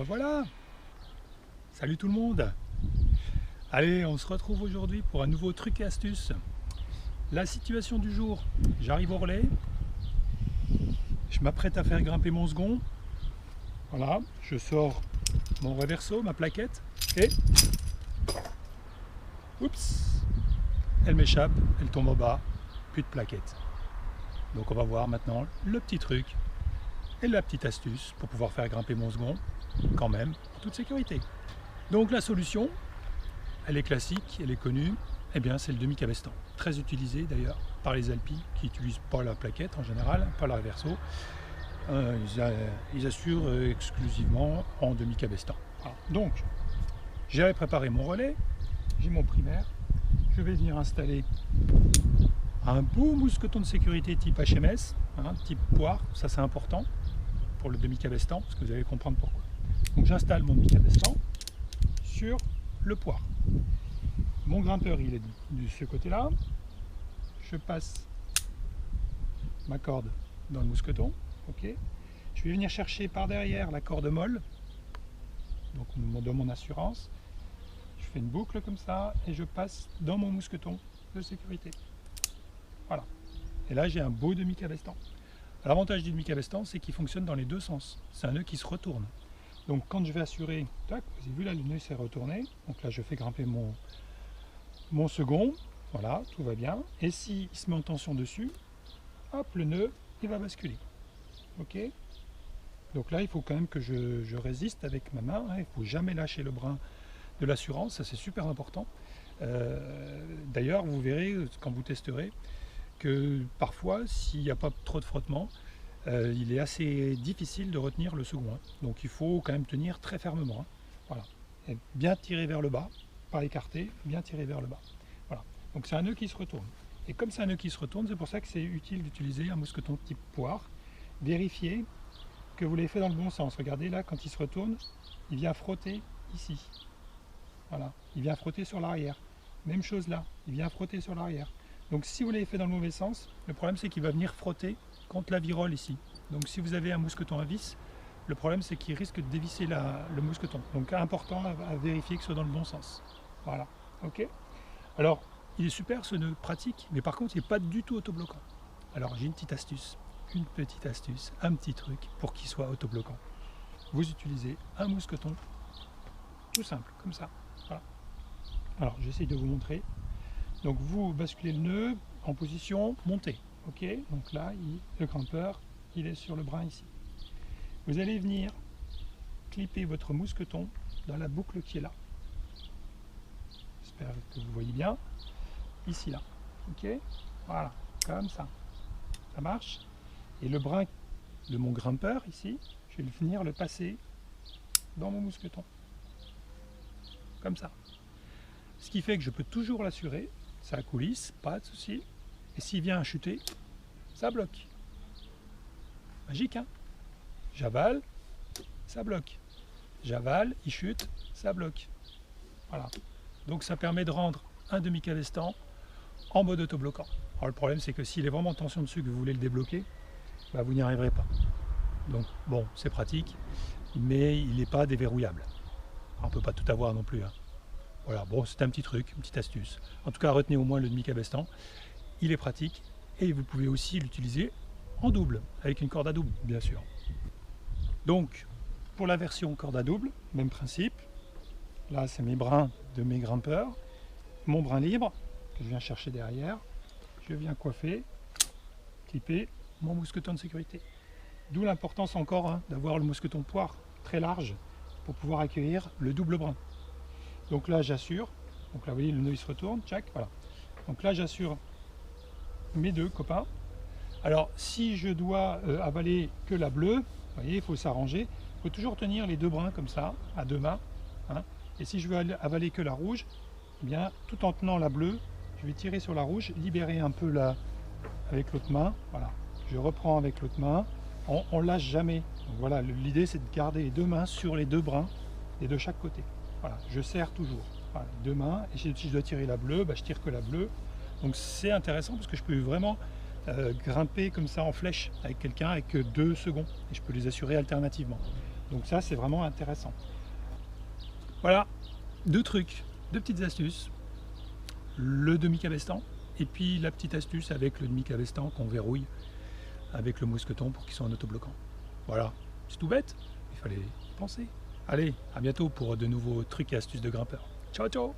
Voilà, salut tout le monde. Allez, on se retrouve aujourd'hui pour un nouveau truc et astuce. La situation du jour, j'arrive au relais, je m'apprête à faire grimper mon second. Voilà, je sors mon reverso, ma plaquette, et oups, elle m'échappe, elle tombe en bas, plus de plaquette. Donc on va voir maintenant le petit truc et la petite astuce pour pouvoir faire grimper mon second quand même en toute sécurité. Donc la solution, elle est classique, elle est connue, eh bien c'est le demi-cabestan. Très utilisé d'ailleurs par les alpis qui n'utilisent pas la plaquette en général, pas la reverso. Ils assurent exclusivement en demi-cabestan. Voilà. Donc j'ai préparé mon relais, j'ai mon primaire, je vais venir installer un beau mousqueton de sécurité type HMS, type poire, ça c'est important pour le demi-cabestan, parce que vous allez comprendre pourquoi. Donc j'installe mon demi-cabestan sur le poire. Mon grimpeur il est de ce côté-là. Je passe ma corde dans le mousqueton. Ok. Je vais venir chercher par derrière la corde molle, donc dans mon assurance. Je fais une boucle comme ça et je passe dans mon mousqueton de sécurité. Voilà. Et là j'ai un beau demi-cabestan. L'avantage du demi-cabestan c'est qu'il fonctionne dans les deux sens. C'est un nœud qui se retourne. Donc quand je vais assurer, tac, vous avez vu là le nœud s'est retourné. Donc là je fais grimper mon second. Voilà, tout va bien. Et s'il se met en tension dessus, hop, le nœud il va basculer. Ok. Donc là il faut quand même que je résiste avec ma main. Il ne faut jamais lâcher le brin de l'assurance, ça c'est super important. D'ailleurs vous verrez quand vous testerez que parfois s'il n'y a pas trop de frottement, il est assez difficile de retenir le second. Donc il faut quand même tenir très fermement. Voilà. Et bien tirer vers le bas, pas écarter, bien tirer vers le bas. Voilà. Donc c'est un nœud qui se retourne. Et comme c'est un nœud qui se retourne, c'est pour ça que c'est utile d'utiliser un mousqueton type poire. Vérifiez que vous l'avez fait dans le bon sens. Regardez là, quand il se retourne, il vient frotter ici. Voilà. Il vient frotter sur l'arrière. Même chose là, il vient frotter sur l'arrière. Donc si vous l'avez fait dans le mauvais sens, le problème c'est qu'il va venir frotter contre la virole ici. Donc si vous avez un mousqueton à vis, le problème c'est qu'il risque de dévisser le mousqueton. Donc important à vérifier que ce soit dans le bon sens. Voilà, ok. Alors il est super ce nœud pratique, mais par contre il n'est pas du tout autobloquant. Alors j'ai une petite astuce, un petit truc pour qu'il soit autobloquant. Vous utilisez un mousqueton tout simple, comme ça. Voilà. Alors j'essaye de vous montrer. Donc vous basculez le nœud en position montée. Ok, donc là, le grimpeur, il est sur le brin ici. Vous allez venir clipper votre mousqueton dans la boucle qui est là. J'espère que vous voyez bien. Ici, là. Ok, voilà, comme ça. Ça marche. Et le brin de mon grimpeur, ici, je vais venir le passer dans mon mousqueton. Comme ça. Ce qui fait que je peux toujours l'assurer. Ça coulisse, pas de souci. Et s'il vient à chuter, ça bloque. Magique, hein? J'avale, ça bloque. J'avale, il chute, ça bloque. Voilà. Donc ça permet de rendre un demi-cabestan en mode autobloquant. Alors le problème c'est que s'il est vraiment en tension dessus que vous voulez le débloquer, bah, vous n'y arriverez pas. Donc bon, c'est pratique, mais il n'est pas déverrouillable. Alors, on ne peut pas tout avoir non plus, hein. Voilà, bon, c'est un petit truc, une petite astuce. En tout cas, retenez au moins le demi-cabestan. Il est pratique et vous pouvez aussi l'utiliser en double, avec une corde à double, bien sûr. Donc, pour la version corde à double, même principe. Là, c'est mes brins de mes grimpeurs. Mon brin libre, que je viens chercher derrière. Je viens coiffer, clipper mon mousqueton de sécurité. D'où l'importance encore d'avoir le mousqueton poire très large pour pouvoir accueillir le double brin. Donc là j'assure, donc là vous voyez le nœud il se retourne, tchac, voilà. Donc là j'assure mes deux copains. Alors si je dois avaler que la bleue, vous voyez il faut s'arranger, il faut toujours tenir les deux brins comme ça, à deux mains. Et si je veux avaler que la rouge, eh bien tout en tenant la bleue, je vais tirer sur la rouge, libérer un peu avec l'autre main, voilà. Je reprends avec l'autre main, on lâche jamais. Donc voilà, l'idée c'est de garder les deux mains sur les deux brins et de chaque côté. Voilà, je serre toujours, voilà, deux mains, et si je dois tirer la bleue, je tire que la bleue. Donc c'est intéressant parce que je peux vraiment grimper comme ça en flèche avec quelqu'un avec 2 secondes, et je peux les assurer alternativement. Donc ça, c'est vraiment intéressant. Voilà, deux trucs, deux petites astuces. Le demi-cabestan et puis la petite astuce avec le demi-cabestan qu'on verrouille avec le mousqueton pour qu'il soit en autobloquant. Voilà, c'est tout bête, il fallait y penser. Allez, à bientôt pour de nouveaux trucs et astuces de grimpeurs. Ciao, ciao!